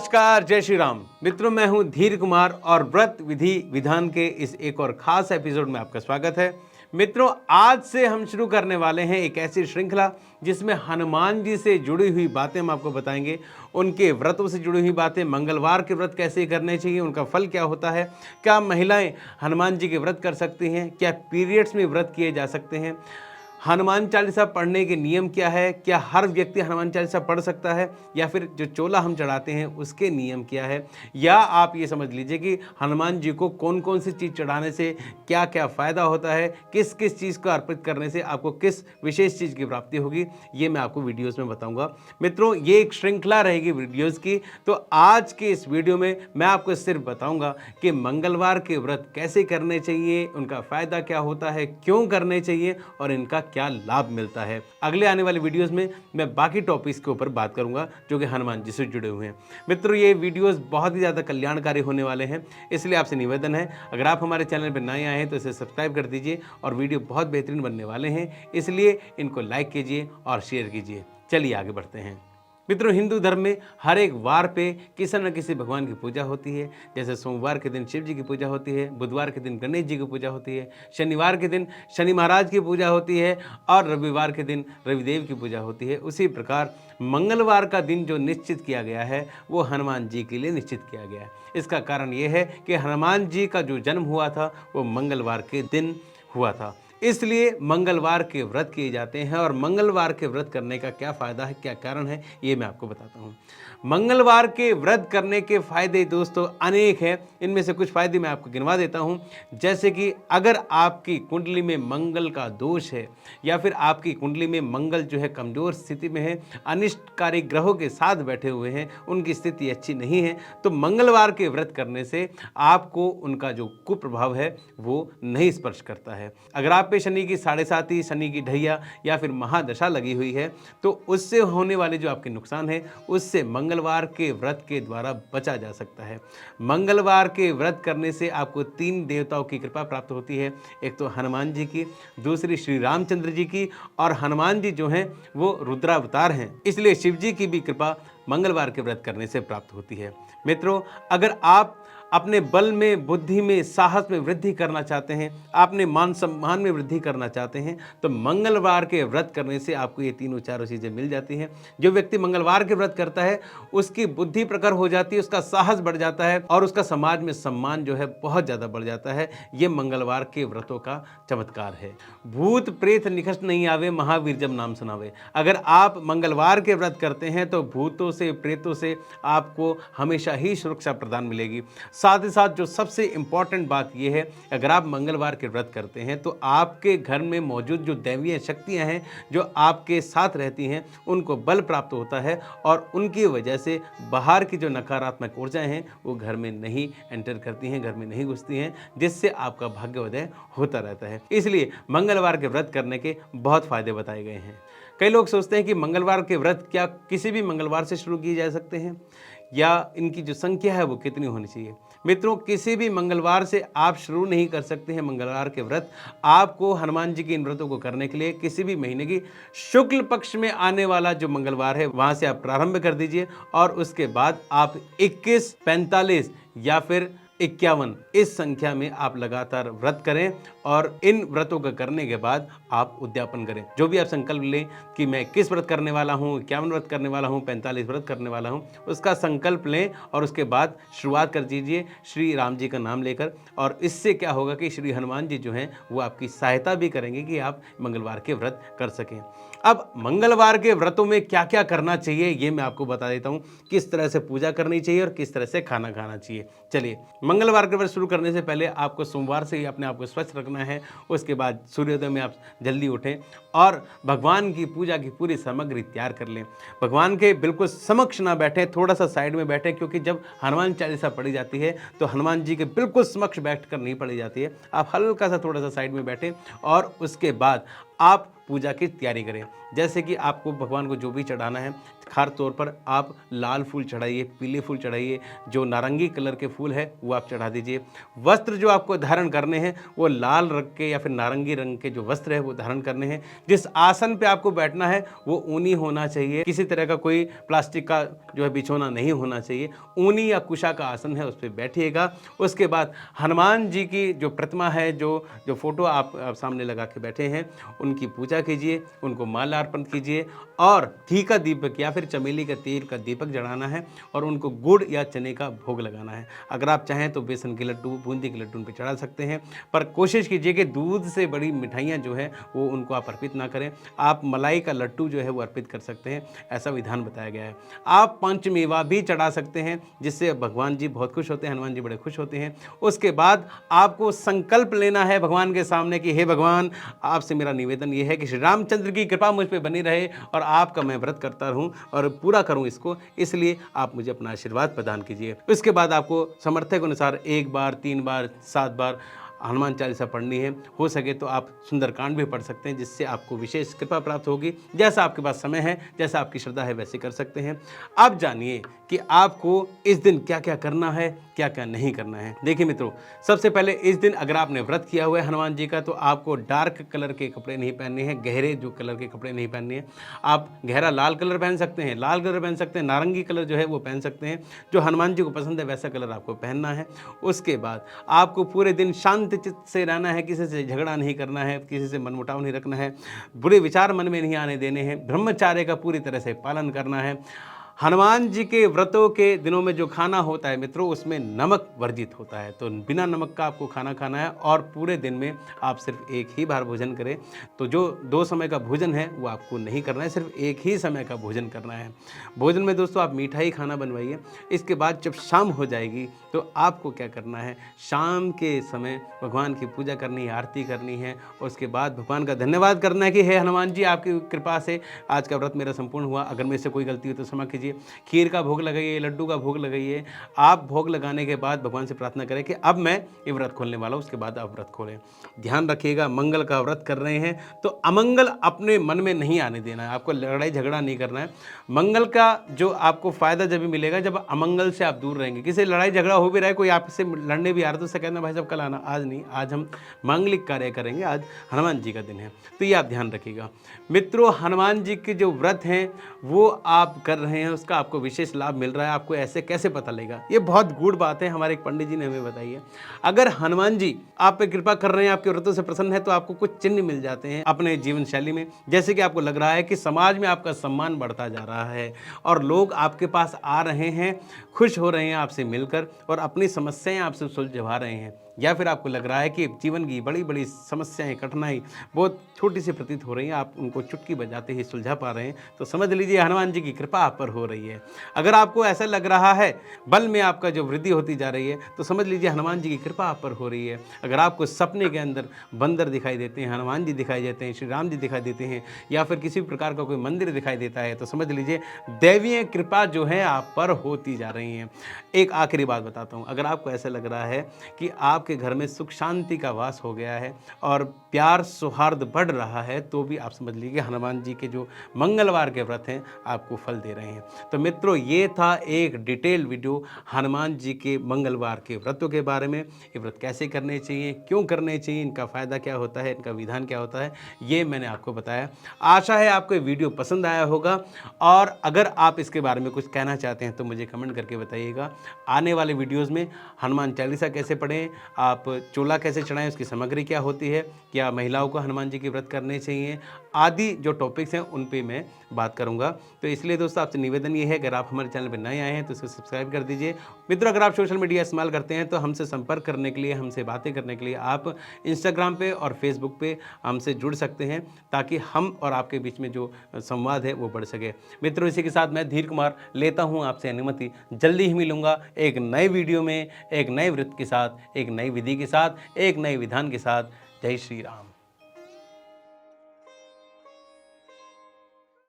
नमस्कार, जय श्री राम। मित्रों, मैं हूं धीर कुमार और व्रत विधि विधान के इस एक और खास एपिसोड में आपका स्वागत है। मित्रों, आज से हम शुरू करने वाले हैं एक ऐसी श्रृंखला जिसमें हनुमान जी से जुड़ी हुई बातें हम आपको बताएंगे, उनके व्रतों से जुड़ी हुई बातें, मंगलवार के व्रत कैसे करने चाहिए, उनका फल क्या होता है, क्या महिलाएं हनुमान जी के व्रत कर सकती हैं, क्या पीरियड्स में व्रत किए जा सकते हैं, हनुमान चालीसा पढ़ने के नियम क्या है, क्या हर व्यक्ति हनुमान चालीसा पढ़ सकता है या फिर जो चोला हम चढ़ाते हैं उसके नियम क्या है, या आप ये समझ लीजिए कि हनुमान जी को कौन कौन सी चीज़ चढ़ाने से क्या क्या फ़ायदा होता है, किस किस चीज़ को अर्पित करने से आपको किस विशेष चीज़ की प्राप्ति होगी, ये मैं आपको वीडियोज़ में बताऊँगा। मित्रों, ये एक श्रृंखला रहेगी वीडियोज़ की, तो आज के इस वीडियो में मैं आपको सिर्फ बताऊँगा कि मंगलवार के व्रत कैसे करने चाहिए, उनका फ़ायदा क्या होता है, क्यों करने चाहिए और इनका क्या लाभ मिलता है। अगले आने वाले वीडियोस में मैं बाकी टॉपिक्स के ऊपर बात करूंगा जो कि हनुमान जी से जुड़े हुए हैं। मित्रों, ये वीडियोस बहुत ही ज़्यादा कल्याणकारी होने वाले हैं, इसलिए आपसे निवेदन है, अगर आप हमारे चैनल पर नए आए हैं तो इसे सब्सक्राइब कर दीजिए और वीडियो बहुत बेहतरीन बनने वाले हैं, इसलिए इनको लाइक कीजिए और शेयर कीजिए। चलिए आगे बढ़ते हैं। मित्रों, हिंदू धर्म में हर एक वार पे किसी न किसी भगवान की पूजा होती है। जैसे सोमवार के दिन शिव जी की पूजा होती है, बुधवार के दिन गणेश जी की पूजा होती है, शनिवार के दिन शनि महाराज की पूजा होती है और रविवार के दिन रविदेव की पूजा होती है। उसी प्रकार मंगलवार का दिन जो निश्चित किया गया है वो हनुमान जी के लिए निश्चित किया गया है। इसका कारण ये है कि हनुमान जी का जो जन्म हुआ था वो मंगलवार के दिन हुआ था, इसलिए मंगलवार के व्रत किए जाते हैं। और मंगलवार के व्रत करने का क्या फ़ायदा है, क्या कारण है, ये मैं आपको बताता हूँ। मंगलवार के व्रत करने के फ़ायदे दोस्तों अनेक हैं। इनमें से कुछ फ़ायदे मैं आपको गिनवा देता हूँ। जैसे कि अगर आपकी कुंडली में मंगल का दोष है या फिर आपकी कुंडली में मंगल जो है कमज़ोर स्थिति में है, अनिष्टकारी ग्रहों के साथ बैठे हुए हैं, उनकी स्थिति अच्छी नहीं है, तो मंगलवार के व्रत करने से आपको उनका जो कुप्रभाव है वो नहीं स्पर्श करता है। अगर आप पे शनि की 7.5, शनि की ढैया या फिर महादशा लगी हुई है तो उससे होने वाले जो आपके नुकसान है उससे मंगलवार के व्रत के द्वारा बचा जा सकता है। मंगलवार के व्रत करने से आपको 3 देवताओं की कृपा प्राप्त होती है। एक तो हनुमान जी की, दूसरी श्री रामचंद्र जी की, और हनुमान जी जो हैं वो रुद्रावतार हैं, इसलिए शिव जी की भी कृपा मंगलवार के व्रत करने से प्राप्त होती है। मित्रों, अगर आप अपने बल में, बुद्धि में, साहस में वृद्धि करना चाहते हैं, अपने मान सम्मान में वृद्धि करना चाहते हैं, तो मंगलवार के व्रत करने से आपको ये तीनों चारों चीज़ें मिल जाती हैं। जो व्यक्ति मंगलवार के व्रत करता है उसकी बुद्धि प्रखर हो जाती है, उसका साहस बढ़ जाता है और उसका समाज में सम्मान जो है बहुत ज़्यादा बढ़ जाता है। ये मंगलवार के व्रतों का चमत्कार है। भूत प्रेत निकट नहीं आवे, महावीर जब नाम सुनावे। अगर आप मंगलवार के व्रत करते हैं तो भूतों से, प्रेतों से आपको हमेशा ही सुरक्षा प्रदान मिलेगी। साथ ही साथ जो सबसे इम्पॉर्टेंट बात यह है, अगर आप मंगलवार के व्रत करते हैं तो आपके घर में मौजूद जो दैवीय शक्तियां हैं जो आपके साथ रहती हैं उनको बल प्राप्त होता है और उनकी वजह से बाहर की जो नकारात्मक ऊर्जाएं हैं वो घर में नहीं एंटर करती हैं, घर में नहीं घुसती हैं, जिससे आपका भाग्योदय होता रहता है। इसलिए मंगलवार के व्रत करने के बहुत फायदे बताए गए हैं। कई लोग सोचते हैं कि मंगलवार के व्रत क्या किसी भी मंगलवार से शुरू किए जा सकते हैं या इनकी जो संख्या है वो कितनी होनी चाहिए। मित्रों, किसी भी मंगलवार से आप शुरू नहीं कर सकते हैं मंगलवार के व्रत। आपको हनुमान जी के इन व्रतों को करने के लिए किसी भी महीने की शुक्ल पक्ष में आने वाला जो मंगलवार है वहाँ से आप प्रारंभ कर दीजिए और उसके बाद आप 21, 45 या फिर 51 इस संख्या में आप लगातार व्रत करें और इन व्रतों का करने के बाद आप उद्यापन करें। जो भी आप संकल्प लें कि मैं 21 व्रत करने वाला हूँ, 51 व्रत करने वाला हूँ, 45 व्रत करने वाला हूँ, उसका संकल्प लें और उसके बाद शुरुआत कर दीजिए श्री राम जी का नाम लेकर। और इससे क्या होगा कि श्री हनुमान जी जो हैं वो आपकी सहायता भी करेंगे कि आप मंगलवार के व्रत कर सकें। अब मंगलवार के व्रतों में क्या क्या करना चाहिए ये मैं आपको बता देता हूँ, किस तरह से पूजा करनी चाहिए और किस तरह से खाना खाना चाहिए। चलिए, मंगलवार के व्रत शुरू करने से पहले आपको सोमवार से ही अपने आप को स्वच्छ रखना है। उसके बाद सूर्योदय में आप जल्दी उठें और भगवान की पूजा की पूरी सामग्री तैयार कर लें। भगवान के बिल्कुल समक्ष ना बैठें, थोड़ा सा साइड में बैठें, क्योंकि जब हनुमान चालीसा पढ़ी जाती है तो हनुमान जी के बिल्कुल समक्ष बैठ कर नहीं पढ़ी जाती है। आप हल्का सा थोड़ा सा साइड में बैठें और उसके बाद आप पूजा की तैयारी करें। जैसे कि आपको भगवान को जो भी चढ़ाना है, खास तौर पर आप लाल फूल चढ़ाइए, पीले फूल चढ़ाइए, जो नारंगी कलर के फूल है वो आप चढ़ा दीजिए। वस्त्र जो आपको धारण करने हैं वो लाल रंग के या फिर नारंगी रंग के जो वस्त्र है वो धारण करने हैं। जिस आसन पे आपको बैठना है वो ऊनी होना चाहिए, किसी तरह का कोई प्लास्टिक का जो है बिछौना नहीं होना चाहिए। ऊनी या कुशा का आसन है उस पर बैठिएगा। उसके बाद हनुमान जी की जो प्रतिमा है, जो फोटो आप सामने लगा के बैठे हैं, उनकी पूजा कीजिए, उनको माला अर्पण कीजिए और घी का दीपक या फिर चमेली का तेल का दीपक जलाना है और उनको गुड़ या चने का भोग लगाना है। अगर आप चाहें तो बेसन के लड्डू, बूंदी के लड्डू उन पर चढ़ा सकते हैं, पर कोशिश कीजिए कि दूध से बड़ी मिठाइयाँ जो है वो उनको आप अर्पित ना करें। आप मलाई का लड्डू जो है वो अर्पित कर सकते हैं, ऐसा विधान बताया गया है। आप पंचमेवा भी चढ़ा सकते हैं, जिससे भगवान जी बहुत खुश होते हैं, हनुमान जी बड़े खुश होते हैं। उसके बाद आपको संकल्प लेना है भगवान के सामने कि हे भगवान, आपसे मेरा निवेदन ये है कि श्री रामचंद्र की कृपा मुझ पर बनी रहे और आपका मैं व्रत करता रहूं और पूरा करूं इसको, इसलिए आप मुझे अपना आशीर्वाद प्रदान कीजिए। उसके बाद आपको सामर्थ्य के अनुसार 1 बार, 3 बार, 7 बार हनुमान चालीसा पढ़नी है। हो सके तो आप सुंदरकांड भी पढ़ सकते हैं, जिससे आपको विशेष कृपा प्राप्त होगी। जैसा आपके पास समय है, जैसा आपकी श्रद्धा है, वैसे कर सकते हैं। अब जानिए कि आपको इस दिन क्या क्या करना है, क्या क्या नहीं करना है। देखिए मित्रों, सबसे पहले इस दिन अगर आपने व्रत किया हुआ है हनुमान जी का, तो आपको डार्क कलर के कपड़े नहीं पहनने हैं, गहरे जो कलर के कपड़े नहीं पहनने हैं। आप गहरा लाल कलर पहन सकते हैं, लाल कलर पहन सकते हैं, नारंगी कलर जो है वो पहन सकते हैं। जो हनुमान जी को पसंद है वैसा कलर आपको पहनना है। उसके बाद आपको पूरे दिन शांत चित्त से रहना है, किसी से झगड़ा नहीं करना है, किसी से मनमुटाव नहीं रखना है, बुरे विचार मन में नहीं आने देने हैं, ब्रह्मचार्य का पूरी तरह से पालन करना है। हनुमान जी के व्रतों के दिनों में जो खाना होता है मित्रों, उसमें नमक वर्जित होता है, तो बिना नमक का आपको खाना खाना है और पूरे दिन में आप सिर्फ एक ही बार भोजन करें। तो जो 2 समय का भोजन है वो आपको नहीं करना है, सिर्फ एक ही समय का भोजन करना है। भोजन में दोस्तों आप मीठा ही खाना बनवाइए। इसके बाद जब शाम हो जाएगी तो आपको क्या करना है, शाम के समय भगवान की पूजा करनी है, आरती करनी है। उसके बाद भगवान का धन्यवाद करना है कि हे हनुमान जी, आपकी कृपा से आज का व्रत मेरा संपूर्ण हुआ, अगर मेरे से कोई गलती हो तो क्षमा कीजिए। खीर का भोग लगाइए, लड्डू का भोग लगाइए। आप भोग लगाने के बाद भगवान से प्रार्थना करें कि अब मैं ये व्रत खोलने वाला हूँ, उसके बाद आप व्रत खोलें। ध्यान रखिएगा, मंगल का व्रत कर रहे हैं तो अमंगल अपने मन में नहीं आने देना है, आपको लड़ाई झगड़ा नहीं करना है। मंगल का जो आपको फायदा जब भी मिलेगा जब अमंगल से आप दूर रहेंगे। किसी लड़ाई झगड़ा हो भी रहा है, कोई आपसे लड़ने भी आ रहा है तो उससे कहना भाई साहब कल आना, आज नहीं, आज हम मांगलिक कार्य करेंगे, आज हनुमान जी का दिन है। तो ये आप ध्यान रखिएगा मित्रों। हनुमान जी के जो व्रत हैं वो आप कर रहे हैं, उसका आपको विशेष लाभ मिल रहा है। आपको ऐसे कैसे पता लगेगा, ये बहुत गूढ़ बात है, हमारे एक पंडित जी ने हमें बताई है। अगर हनुमान जी आप पे कृपा कर रहे हैं, आपके व्रतों से प्रसन्न है, तो आपको कुछ चिन्ह मिल जाते हैं अपने जीवन शैली में। जैसे कि आपको लग रहा है कि समाज में आपका सम्मान बढ़ता जा रहा है और लोग आपके पास आ रहे हैं, खुश हो रहे हैं आपसे मिलकर और अपनी समस्याएं आपसे सुलझवा रहे हैं। या फिर आपको लग रहा है कि जीवन की बड़ी बड़ी समस्याएं, कठिनाई बहुत छोटी सी प्रतीत हो रही हैं, आप उनको चुटकी बजाते ही सुलझा पा रहे हैं, तो समझ लीजिए हनुमान जी की कृपा आप पर हो रही है। अगर आपको ऐसा लग रहा है बल में आपका जो वृद्धि होती जा रही है, तो समझ लीजिए हनुमान जी की कृपा आप पर हो रही है। अगर आपको सपने के अंदर बंदर दिखाई देते हैं, हनुमान जी दिखाई देते हैं, श्री राम जी दिखाई देते हैं, या फिर किसी प्रकार का कोई मंदिर दिखाई देता है, तो समझ लीजिए दैवीय कृपा जो है आप पर होती जा रही है। एक आखिरी बात बताता हूँ, अगर आपको ऐसा लग रहा है कि आपके घर में सुख शांति का वास हो गया है और प्यार सौहार्द बढ़ रहा है, तो भी आप समझ लीजिए हनुमान जी के जो मंगलवार के व्रत हैं आपको फल दे रहे हैं। तो मित्रों, ये था एक डिटेल वीडियो हनुमान जी के मंगलवार के व्रतों के बारे में। ये व्रत कैसे करने चाहिए, क्यों करने चाहिए, इनका फ़ायदा क्या होता है, इनका विधान क्या होता है, ये मैंने आपको बताया। आशा है आपको ये वीडियो पसंद आया होगा और अगर आप इसके बारे में कुछ कहना चाहते हैं तो मुझे कमेंट करके बताइएगा। आने वाले वीडियोज़ में हनुमान चालीसा कैसे पढ़ें, आप चोला कैसे चढ़ाएं, उसकी सामग्री क्या होती है, क्या महिलाओं को हनुमान जी के व्रत करने चाहिए, आदि जो टॉपिक्स हैं उन पे मैं बात करूंगा। तो इसलिए दोस्तों आपसे निवेदन ये है, अगर आप हमारे चैनल पर नए आए हैं तो इसे सब्सक्राइब कर दीजिए। मित्रों, अगर आप सोशल मीडिया इस्तेमाल करते हैं तो हमसे संपर्क करने के लिए, हमसे बातें करने के लिए आप इंस्टाग्राम पे और फेसबुक पे हमसे जुड़ सकते हैं, ताकि हम और आपके बीच में जो संवाद है वो बढ़ सके। मित्रों, इसी के साथ मैं धीर कुमार लेता हूँ आपसे अनुमति। जल्दी ही मिलूंगा एक नए वीडियो में, एक नए व्रत के साथ, एक नई विधि के साथ, एक नए विधान के साथ। जय श्री राम।